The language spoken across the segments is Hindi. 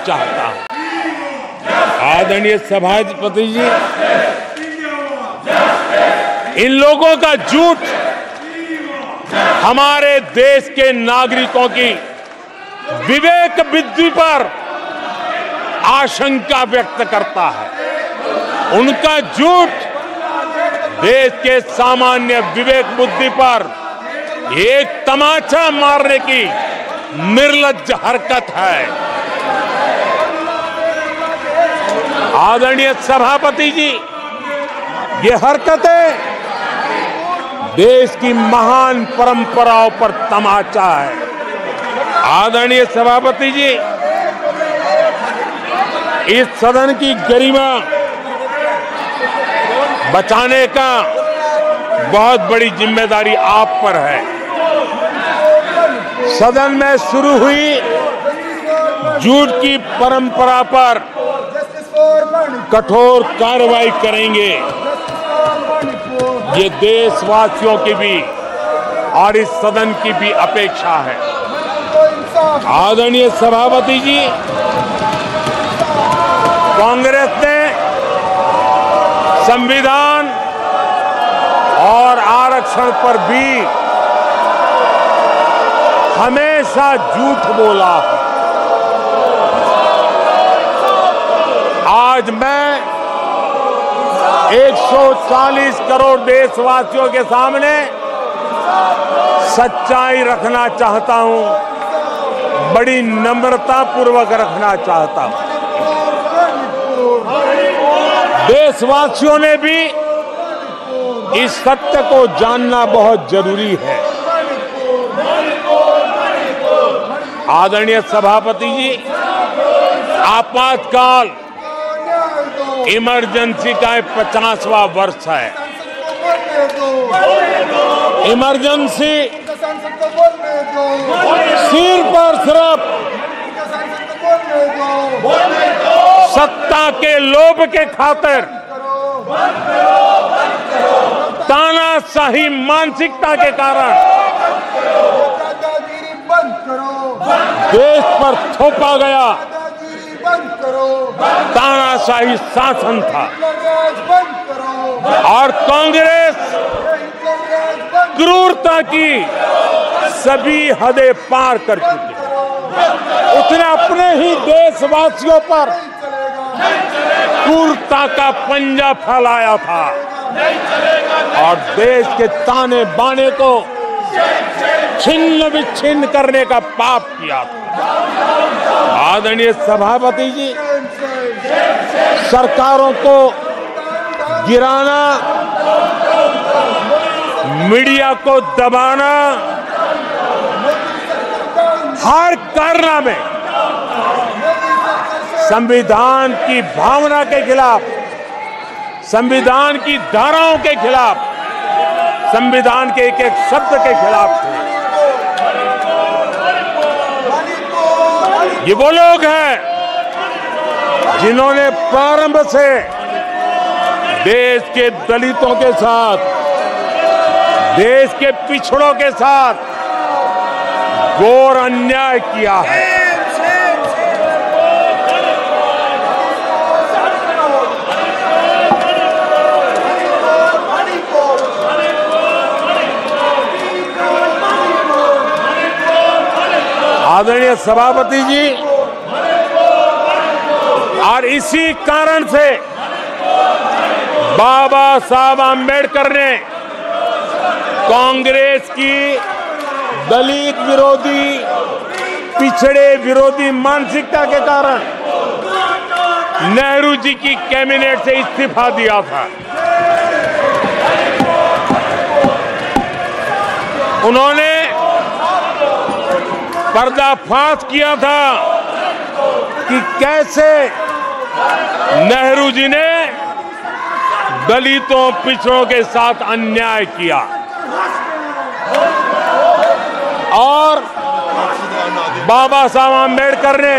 चाहता हूं। आदरणीय सभापति जी, इन लोगों का झूठ हमारे देश के नागरिकों की विवेक बुद्धि पर आशंका व्यक्त करता है। उनका झूठ देश के सामान्य विवेक बुद्धि पर एक तमाचा मारने की निर्लज्ज हरकत है। आदरणीय सभापति जी, ये हरकतें देश की महान परंपराओं पर तमाचा है। आदरणीय सभापति जी, इस सदन की गरिमा बचाने का बहुत बड़ी जिम्मेदारी आप पर है। सदन में शुरू हुई झूठ की परंपरा पर कठोर कार्रवाई करेंगे, ये देशवासियों की भी और इस सदन की भी अपेक्षा है। आदरणीय सभापति जी, कांग्रेस ने संविधान और आरक्षण पर भी हमेशा झूठ बोला है। आज मैं 140 करोड़ देशवासियों के सामने सच्चाई रखना चाहता हूं, बड़ी नम्रता पूर्वक रखना चाहता हूं। देशवासियों ने भी इस सत्य को जानना बहुत जरूरी है। आदरणीय सभापति जी, आपातकाल इमरजेंसी का 50वां वर्ष है। इमरजेंसी सिर पर सिर्फ सत्ता के लोभ के खातिर, तानाशाही मानसिकता के कारण देश पर थोपा गया तानाशाही शासन था और कांग्रेस क्रूरता की सभी हदें पार कर चुकी है। उसने अपने ही देशवासियों पर क्रूरता का पंजा फैलाया था और देश के ताने बाने को छिन्न विच्छिन्न करने का पाप किया था। आदरणीय सभापति जी, सरकारों को गिराना, मीडिया को दबाना, हर कारनामे संविधान की भावना के खिलाफ, संविधान की धाराओं के खिलाफ, संविधान के एक एक शब्द के खिलाफ थे। ये वो लोग हैं जिन्होंने प्रारंभ से देश के दलितों के साथ, देश के पिछड़ों के साथ घोर अन्याय किया है। आदरणीय सभापति जी, और इसी कारण से बाबा साहब आंबेडकर ने कांग्रेस की दलित विरोधी, पिछड़े विरोधी मानसिकता के कारण नेहरू जी की कैबिनेट से इस्तीफा दिया था। उन्होंने पर्दाफाश किया था कि कैसे नेहरू जी ने दलितों, पिछड़ों के साथ अन्याय किया और बाबा साहब आंबेडकर ने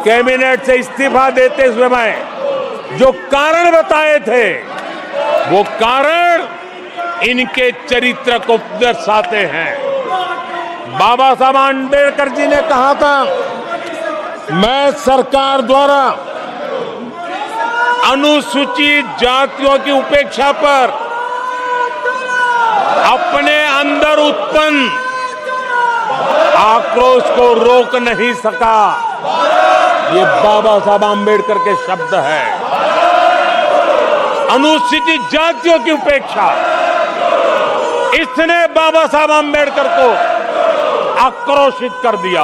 कैबिनेट से इस्तीफा देते समय जो कारण बताए थे, वो कारण इनके चरित्र को दर्शाते हैं। बाबा साहब आंबेडकर जी ने कहा था मैं सरकार द्वारा अनुसूचित जातियों की उपेक्षा पर अपने अंदर उत्पन्न आक्रोश को रोक नहीं सका। ये बाबा साहब आम्बेडकर के शब्द है। अनुसूचित जातियों की उपेक्षा, इसने बाबा साहब आम्बेडकर को आक्रोशित कर दिया।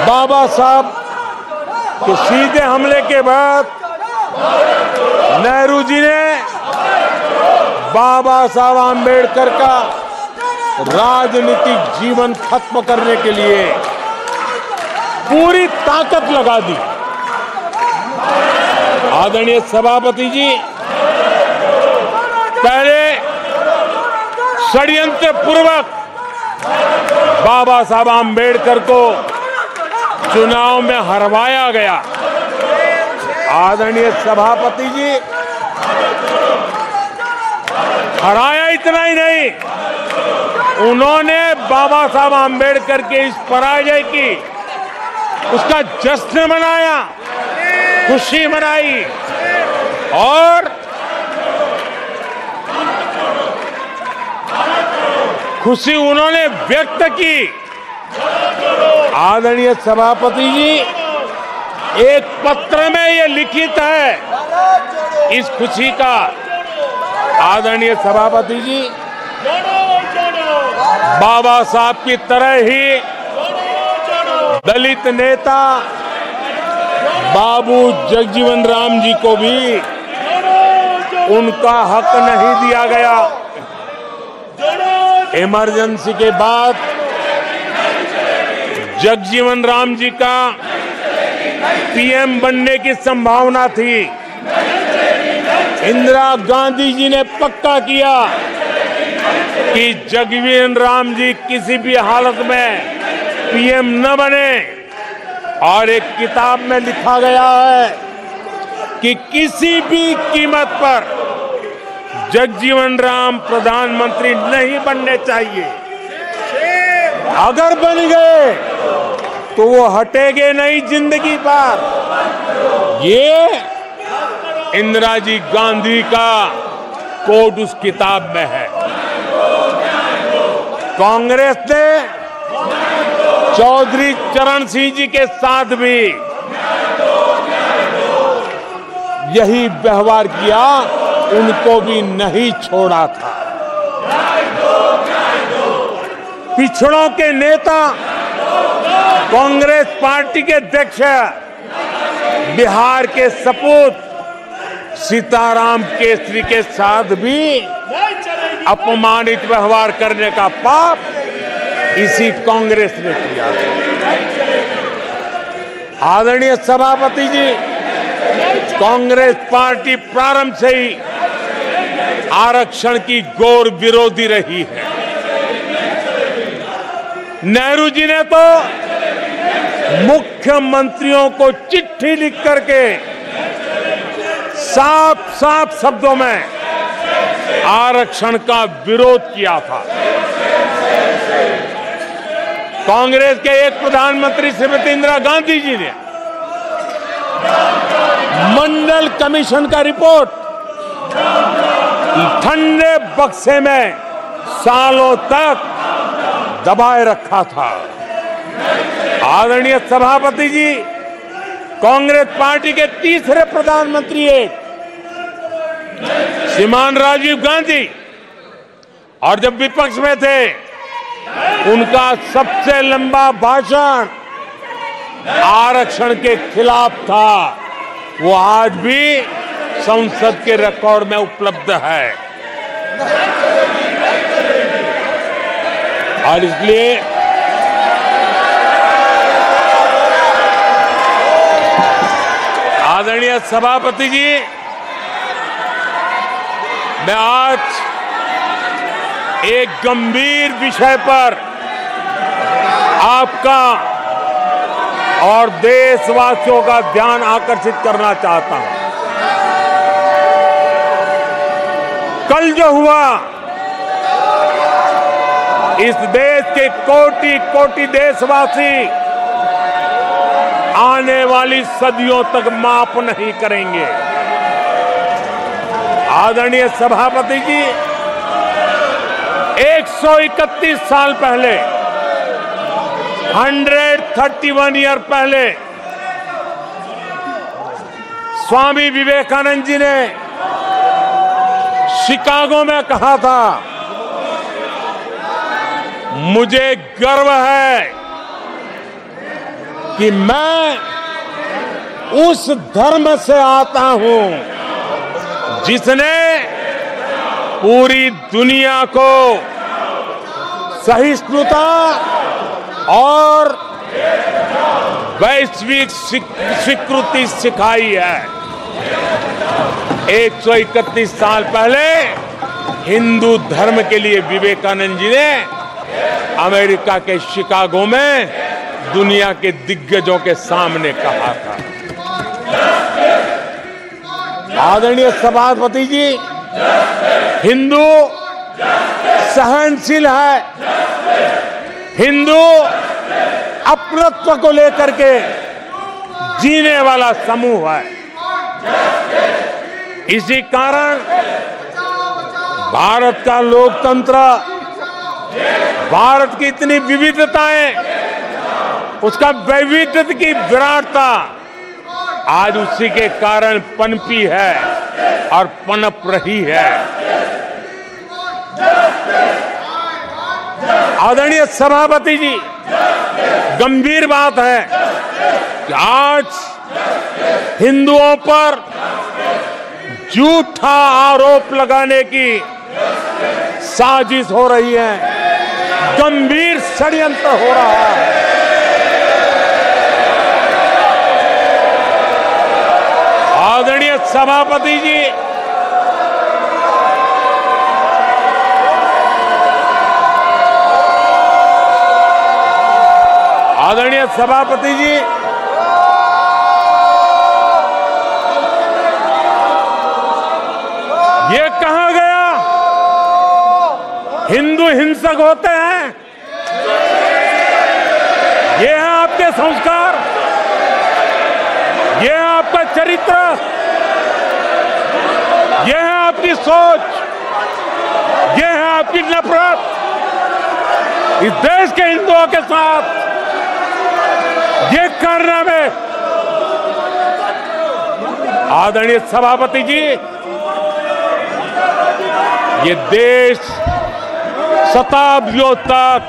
बाबा साहब के सीधे हमले के बाद नेहरू जी ने बाबा साहब आम्बेडकर का राजनीतिक जीवन खत्म करने के लिए पूरी ताकत लगा दी। आदरणीय सभापति जी, पहले षड्यंत्र पूर्वक बाबा साहब आम्बेडकर को चुनाव में हरवाया गया। आदरणीय सभापति जी, हराया इतना ही नहीं, उन्होंने बाबा साहब आम्बेडकर के इस पराजय की उसका जश्न मनाया, खुशी मनाई और खुशी उन्होंने व्यक्त की। आदरणीय सभापति जी, एक पत्र में ये लिखित है इस खुशी का। आदरणीय सभापति जी, बाबा साहब की तरह ही दलित नेता बाबू जगजीवन राम जी को भी उनका हक नहीं दिया गया। इमरजेंसी के बाद जगजीवन राम जी का पीएम बनने की संभावना थी। इंदिरा गांधी जी ने पक्का किया कि जगजीवन राम जी किसी भी हालत में पीएम न बने, और एक किताब में लिखा गया है कि किसी भी कीमत पर जगजीवन राम प्रधानमंत्री नहीं बनने चाहिए। अगर बन गए तो वो हटेंगे नहीं जिंदगी पर। ये इंदिरा जी गांधी का कोट उस किताब में है। कांग्रेस ने चौधरी चरण सिंह जी के साथ भी यही व्यवहार किया, उनको भी नहीं छोड़ा था। पिछड़ों के नेता कांग्रेस पार्टी के अध्यक्ष बिहार के सपूत सीताराम केसरी के साथ भी अपमानित व्यवहार करने का पाप इसी कांग्रेस ने किया। आदरणीय सभापति जी, कांग्रेस पार्टी प्रारंभ से ही आरक्षण की घोर विरोधी रही है। नेहरू जी ने तो मुख्यमंत्रियों को चिट्ठी लिख करके साफ साफ शब्दों में आरक्षण का विरोध किया था। कांग्रेस के एक प्रधानमंत्री श्रीमती इंदिरा गांधी जी ने मंडल कमीशन का रिपोर्ट ठंडे बक्से में सालों तक दबाए रखा था। आदरणीय सभापति जी, कांग्रेस पार्टी के तीसरे प्रधानमंत्री श्रीमान राजीव गांधी, और जब विपक्ष में थे उनका सबसे लंबा भाषण आरक्षण के खिलाफ था। वो आज भी संसद के रिकॉर्ड में उपलब्ध है। और इसलिए आदरणीय सभापति जी, मैं आज एक गंभीर विषय पर आपका और देशवासियों का ध्यान आकर्षित करना चाहता हूं। कल जो हुआ इस देश के कोटि कोटि देशवासी आने वाली सदियों तक माफ नहीं करेंगे। आदरणीय सभापति जी, 131 साल पहले, 131 ईयर पहले स्वामी विवेकानंद जी ने शिकागो में कहा था, मुझे गर्व है कि मैं उस धर्म से आता हूं जिसने पूरी दुनिया को सहिष्णुता और वैश्विक स्वीकृति सिखाई है। 131 साल पहले हिंदू धर्म के लिए विवेकानंद जी ने अमेरिका के शिकागो में दुनिया के दिग्गजों के सामने कहा था। आदरणीय सभापति जी, हिंदू सहनशील है, हिंदू अपनत्व को लेकर के जीने वाला समूह है। इसी कारण भारत का लोकतंत्र, भारत की इतनी विविधताएं, उसका वैविध्य की विराटता आज उसी के कारण पनपी है और पनप रही है। आदरणीय सभापति जी, गंभीर बात है कि आज हिंदुओं पर झूठा आरोप लगाने की साजिश हो रही है, गंभीर षड्यंत्र हो रहा है। आदरणीय सभापति जी, आदरणीय सभापति जी, ये कहा गया हिंदू हिंसक होते हैं? ये है आपके संस्कार, ये है आपका चरित्र, ये है आपकी सोच, ये है आपकी नफरत इस देश के हिंदुओं के साथ। ये करने में आदरणीय सभापति जी, ये देश शताब्दियों तक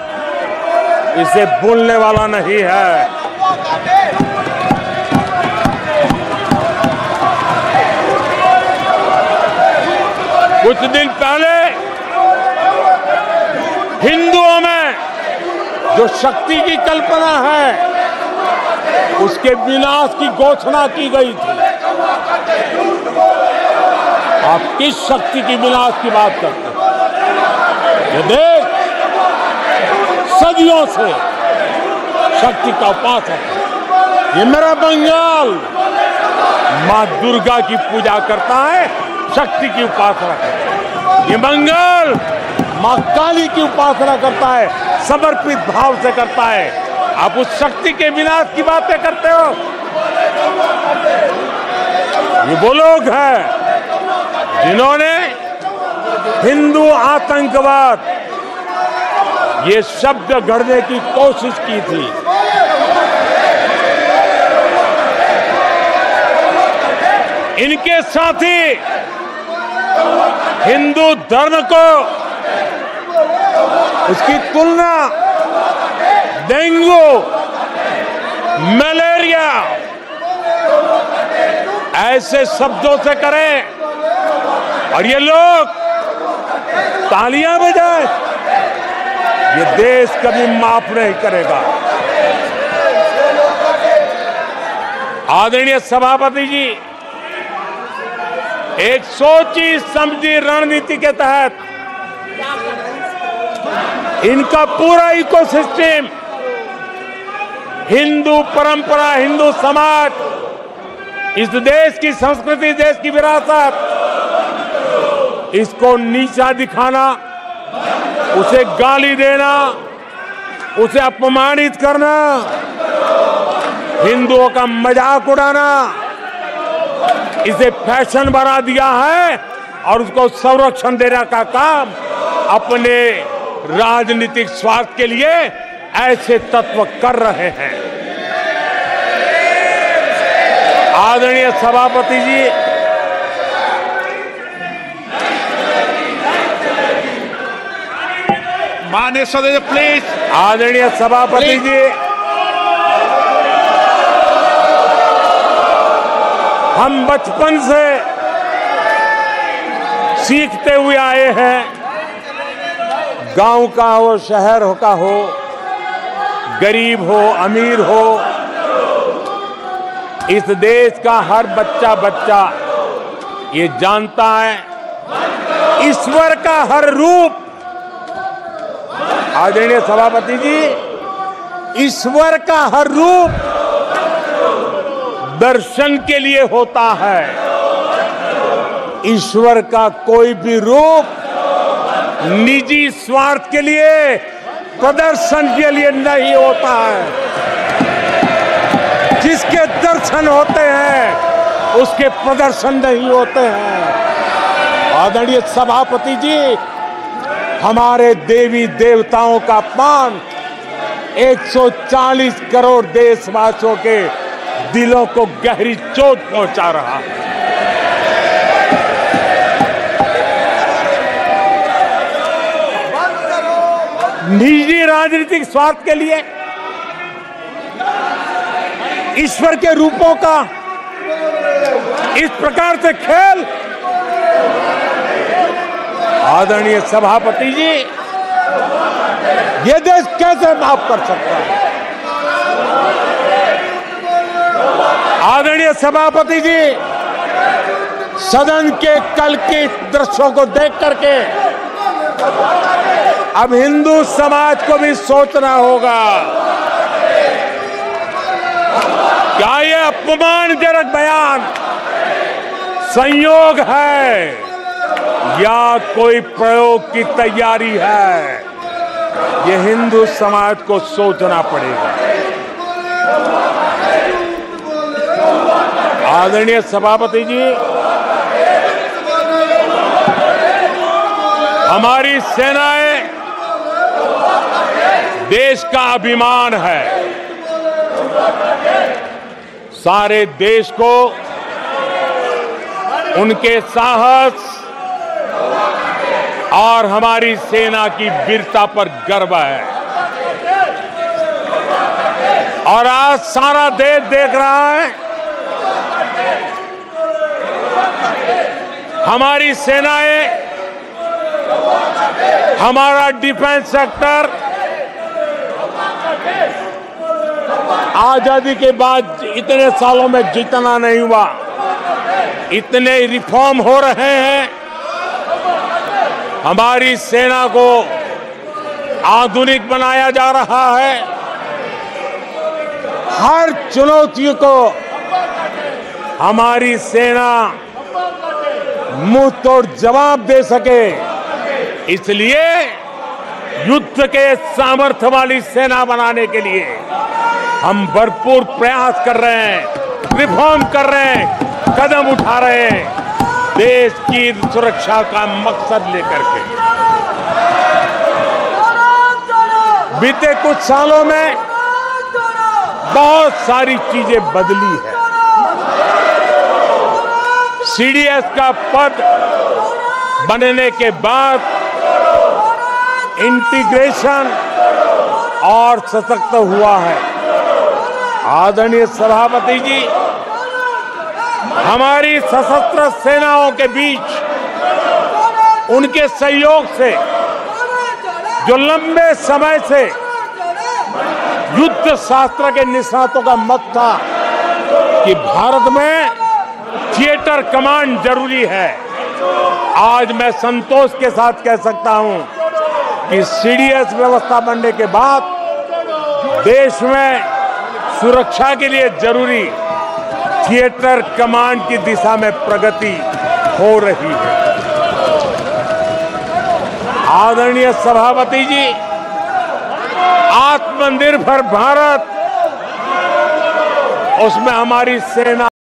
इसे भूलने वाला नहीं है। कुछ दिन पहले हिंदुओं में जो शक्ति की कल्पना है, उसके विनाश की घोषणा की गई थी। आप किस शक्ति की विनाश की बात करते हैं? ये देश सदियों से शक्ति का उपासक है। ये मेरा बंगाल मां दुर्गा की पूजा करता है, शक्ति की उपासना करता है। ये बंगाल मां काली की उपासना करता है, समर्पित भाव से करता है। आप उस शक्ति के विनाश की बातें करते हो। ये वो लोग हैं जिन्होंने हिंदू आतंकवाद ये शब्द गढ़ने की कोशिश की थी। इनके साथी हिंदू धर्म को, उसकी तुलना डेंगू, मलेरिया ऐसे शब्दों से करें और ये लोग तालियां बजाएं, ये देश कभी माफ नहीं करेगा। आदरणीय सभापति जी, एक सोची समझी रणनीति के तहत इनका पूरा इकोसिस्टम, हिंदू परंपरा, हिंदू समाज, इस देश की संस्कृति, देश की विरासत, इसको नीचा दिखाना उसे गाली देना, उसे अपमानित करना, हिंदुओं का मजाक उड़ाना, इसे फैशन बना दिया है और उसको संरक्षण देने का काम अपने राजनीतिक स्वार्थ के लिए ऐसे तत्व कर रहे हैं। आदरणीय सभापति जी, माननीय सदस्य प्लीज। आदरणीय सभापति जी, हम बचपन से सीखते हुए आए हैं, गांव का हो, शहर का हो, गरीब हो, अमीर हो, इस देश का हर बच्चा ये जानता है ईश्वर का हर रूप, आदरणीय सभापति जी, ईश्वर का हर रूप दर्शन के लिए होता है। ईश्वर का कोई भी रूप निजी स्वार्थ के लिए, प्रदर्शन के लिए नहीं होता है। जिसके दर्शन होते हैं उसके प्रदर्शन नहीं होते हैं। आदरणीय सभापति जी, हमारे देवी देवताओं का अपमान 140 करोड़ देशवासियों के दिलों को गहरी चोट पहुंचा रहा है। निजी राजनीतिक स्वार्थ के लिए ईश्वर के रूपों का इस प्रकार से खेल, आदरणीय सभापति जी, ये देश कैसे माफ कर सकता है? आदरणीय सभापति जी, सदन के कल के दृश्यों को देख करके अब हिंदू समाज को भी सोचना होगा, क्या ये अपमानजनक बयान संयोग है या कोई प्रयोग की तैयारी है? ये हिंदू समाज को सोचना पड़ेगा। आदरणीय सभापति जी, हमारी सेनाएं देश का अभिमान है। सारे देश को उनके साहस और हमारी सेना की वीरता पर गर्व है। और आज सारा देश देख रहा है, हमारी सेनाएं, हमारा डिफेंस सेक्टर आजादी के बाद इतने सालों में जितना नहीं हुआ, इतने रिफॉर्म हो रहे हैं। हमारी सेना को आधुनिक बनाया जा रहा है। हर चुनौती को हमारी सेना मुंह तोड़ जवाब दे सके, इसलिए युद्ध के सामर्थ्य वाली सेना बनाने के लिए हम भरपूर प्रयास कर रहे हैं, रिफॉर्म कर रहे हैं, कदम उठा रहे हैं, देश की सुरक्षा का मकसद लेकर के। बीते कुछ सालों में बहुत सारी चीजें बदली है। सीडीएस का पद बनने के बाद इंटीग्रेशन और सशक्त हुआ है। आदरणीय सभापति जी, हमारी सशस्त्र सेनाओं के बीच उनके सहयोग से जो लंबे समय से युद्ध शास्त्र के निष्णातों का मत था कि भारत में थिएटर कमांड जरूरी है, आज मैं संतोष के साथ कह सकता हूं कि सीडीएस व्यवस्था बनने के बाद देश में सुरक्षा के लिए जरूरी थिएटर कमांड की दिशा में प्रगति हो रही है। आदरणीय सभापति जी, आत्मनिर्भर भारत, उसमें हमारी सेना